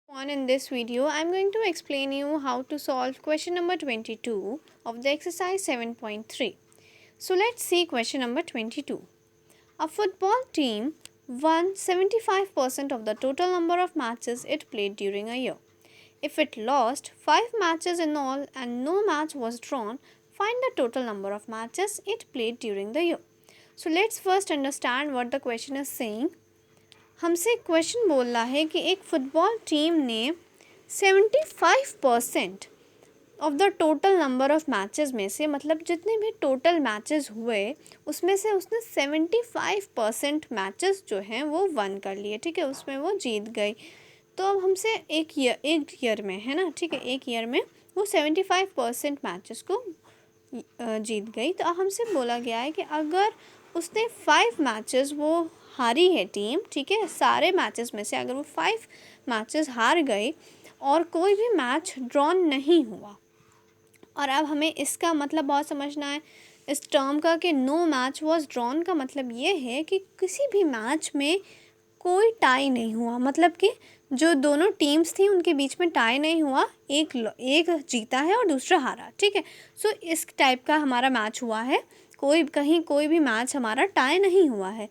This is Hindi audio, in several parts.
In this video, I am going to explain you how to solve question number 22 of the exercise 7.3. So let's see question number 22. A football team won 75% of the total number of matches it played during a year. If it lost 5 matches in all and no match was drawn, find the total number of matches it played during the year. So let's first understand what the question is saying. हमसे क्वेश्चन बोल रहा है कि एक फुटबॉल टीम ने 75% of the total number of matches में से, मतलब जितने भी टोटल मैचेस हुए उसमें से उसने 75% मैचेस जो हैं वो वन कर लिए। ठीक है, उसमें वो जीत गई। तो अब हमसे एक ईयर में है ना, ठीक है, एक ईयर में वो 75% मैचेस को जीत गई। तो अब हमसे बोला गया है कि अगर उसने 5 मैचेस वो हारी है टीम, ठीक है, सारे मैचेस में से अगर वो 5 मैचेस हार गई और कोई भी मैच ड्रॉन नहीं हुआ, और अब हमें इसका मतलब बहुत समझना है इस टर्म का कि नो मैच वॉज ड्रॉन का मतलब ये है कि किसी भी मैच में कोई टाई नहीं हुआ, मतलब कि जो दोनों टीम्स थी उनके बीच में टाई नहीं हुआ, एक जीता है और दूसरा हारा। ठीक है, सो इस टाइप का हमारा मैच हुआ है, कोई भी मैच हमारा टाई नहीं हुआ है।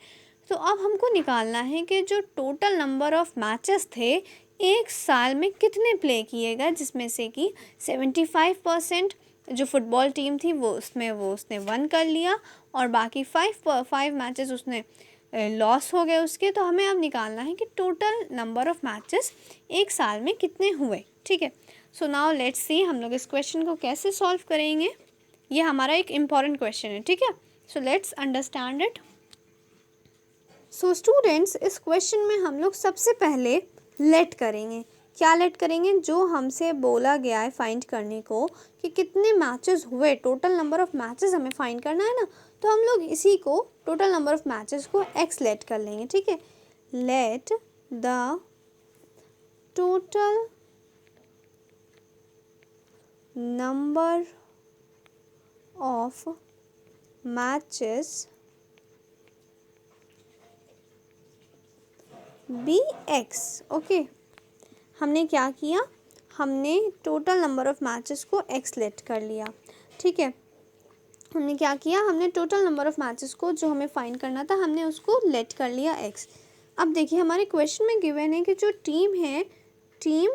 तो अब हमको निकालना है कि जो टोटल नंबर ऑफ़ मैचेस थे एक साल में कितने प्ले किए गए, जिसमें से कि 75% जो फुटबॉल टीम थी उसने वन कर लिया और बाकी 5 मैचेस उसने लॉस हो गए उसके। तो हमें अब निकालना है कि टोटल नंबर ऑफ़ मैचेस एक साल में कितने हुए। ठीक है, सो नाउ लेट्स सी हम लोग इस क्वेश्चन को कैसे सॉल्व करेंगे। ये हमारा एक इम्पॉर्टेंट क्वेश्चन है। ठीक है, so let's understand it. So students, इस क्वेश्चन में हम लोग सबसे पहले लेट करेंगे। क्या लेट करेंगे? जो हमसे बोला गया है फाइंड करने को कि कितने मैचेस हुए, टोटल नंबर ऑफ़ मैचेस हमें फाइंड करना है ना, तो हम लोग इसी को टोटल नंबर ऑफ़ मैचेस को एक्स लेट कर लेंगे। ठीक है, let the total number of matches be X. Okay, हमने क्या किया, हमने टोटल नंबर ऑफ़ मैचेस को एक्स लेट कर लिया। ठीक है, हमने क्या किया, हमने टोटल नंबर ऑफ़ मैचेस को जो हमें फाइंड करना था हमने उसको लेट कर लिया एक्स। अब देखिए हमारे क्वेश्चन में गिवन है कि जो टीम है, टीम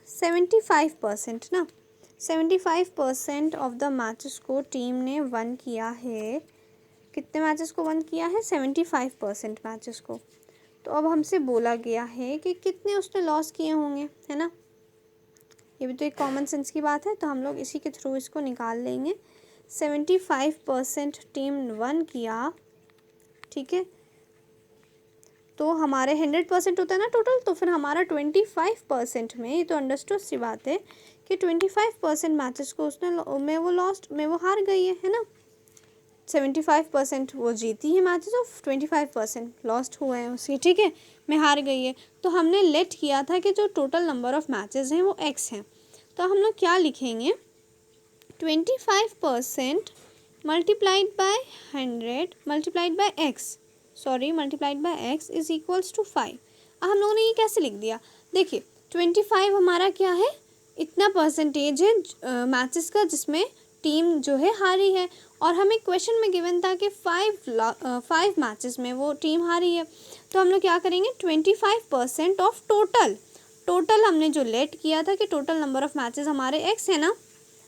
75% ना, 75% ऑफ द मैचेस को टीम ने वन किया है। कितने मैचेस को वन किया है? 75% मैचेस को। तो अब हमसे बोला गया है कि कितने उसने लॉस किए होंगे, है ना। ये भी तो एक कॉमन सेंस की बात है, तो हम लोग इसी के थ्रू इसको निकाल लेंगे। 75% टीम वन किया, ठीक है, तो हमारे 100% होता है ना टोटल, तो फिर हमारा 25% में, ये तो अंडरस्टूड सी बात है कि 25% मैचेस को उसने वो हार गई है ना। 75% वो जीती है मैचेस और 25% लॉस्ट हुए हैं उसके। ठीक है, मैं हार गई है। तो हमने लेट किया था कि जो टोटल नंबर ऑफ़ मैचेस हैं वो एक्स हैं। तो हम लोग क्या लिखेंगे, 25% multiplied by 100 multiplied by X, multiplied by X is equals to 5। अब हम लोगों ने ये कैसे लिख दिया, देखिए 25 हमारा क्या है, इतना परसेंटेज है मैचेस का जिसमें टीम जो है हारी है, और हमें क्वेश्चन में गिवन था कि 5 मैचेस में वो टीम हारी है। तो हम लोग क्या करेंगे, 25% ऑफ टोटल हमने जो लेट किया था कि टोटल नंबर ऑफ़ मैचेस हमारे एक्स है ना,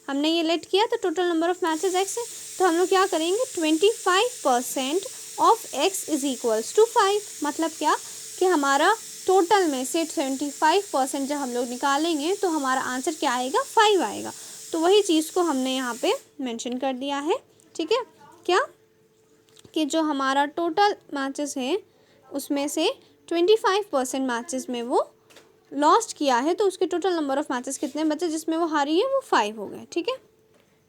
हमने ये लेट किया तो total number of matches X है, तो हम लोग क्या करेंगे, 25% of X is equals to 5। मतलब क्या कि हमारा टोटल में से 75% जब हम लोग निकालेंगे तो हमारा आंसर क्या आएगा, 5 आएगा। तो वही चीज़ को हमने यहाँ पे मेंशन कर दिया है। ठीक है, क्या कि जो हमारा टोटल मैचेस है उसमें से 25% मैचेस में वो लॉस्ट किया है, तो उसके टोटल नंबर ऑफ़ मैचेस कितने बचे जिसमें वो हारी है, वो 5 हो गए। ठीक है,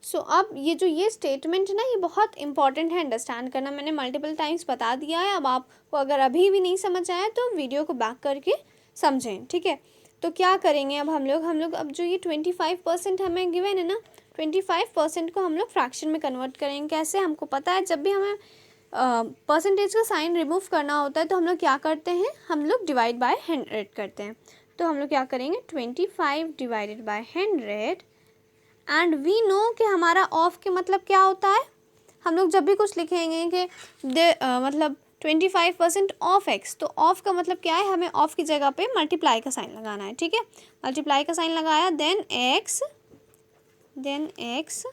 सो अब ये स्टेटमेंट है ना, ये बहुत इंपॉर्टेंट है अंडरस्टैंड करना। मैंने मल्टीपल टाइम्स बता दिया है, अब आपको अगर अभी भी नहीं समझ आया तो वीडियो को बैक करके समझें। ठीक है, तो क्या करेंगे अब हम लोग अब जो ये 25% हमें गिवन है ना, 25% को हम लोग फ्रैक्शन में कन्वर्ट करेंगे। कैसे? हमको पता है जब भी हमें परसेंटेज का साइन रिमूव करना होता है तो हम लोग क्या करते हैं, हम लोग डिवाइड बाय 100 करते हैं। तो हम लोग क्या करेंगे 25 divided by 100 and we know कि हमारा ऑफ के मतलब क्या होता है। हम लोग जब भी कुछ लिखेंगे कि मतलब 25% ऑफ एक्स, तो ऑफ का मतलब क्या है, हमें ऑफ की जगह पे मल्टीप्लाई का साइन लगाना है। ठीक है, मल्टीप्लाई का साइन लगाया, then X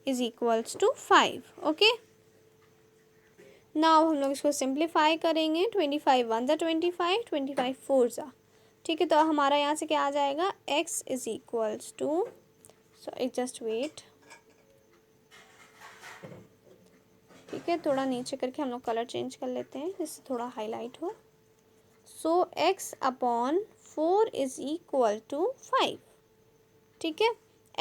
is equals to 5। Okay, now हम लोग इसको सिंप्लीफाई करेंगे। 25 1 ज़ा 25, 25 4 ज़ा, ठीक है। तो हमारा यहाँ से क्या आ जाएगा, x is equals to, so just wait, ठीक है। थोड़ा नीचे करके हम लोग कलर चेंज कर लेते हैं जिससे थोड़ा हाईलाइट हो। So x upon 4 is equal to 5, ठीक है।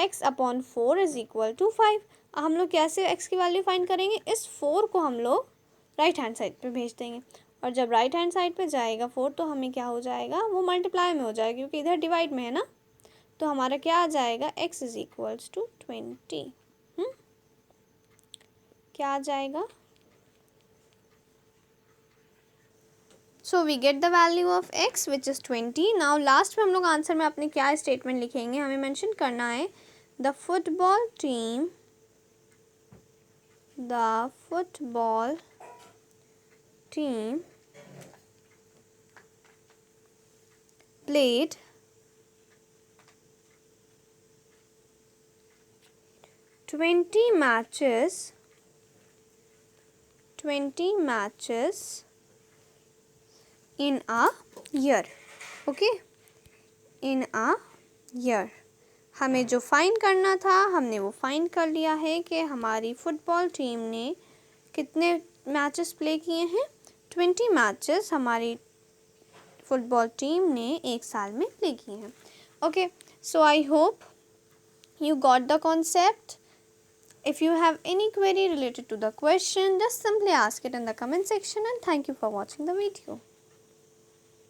x upon 4 is equal to 5। हम लोग कैसे x की वैल्यू फाइंड करेंगे, इस 4 को हम लोग राइट हैंड साइड पे भेज देंगे, और जब राइट हैंड साइड पे जाएगा 4 तो हमें क्या हो जाएगा, वो मल्टीप्लाई में हो जाएगा क्योंकि इधर डिवाइड में है ना। तो हमारा क्या आ जाएगा, x इज इक्वल्स टू 20। क्या आ जाएगा, so we get the value of x which is 20। Now last में हम लोग आंसर में अपने क्या स्टेटमेंट लिखेंगे, हमें मेंशन करना है the football team played 20 matches in a year। Okay, in a year. हमें जो फाइंड करना था हमने वो फाइंड कर लिया है कि हमारी फुटबॉल टीम ने कितने मैचेस प्ले किए हैं, 20 मैचेस हमारी फुटबॉल टीम ने एक साल में प्ले किए हैं। Okay, so I hope you got the concept. If you have any query related to the question, just simply ask it in the comment section, and thank you for watching the video.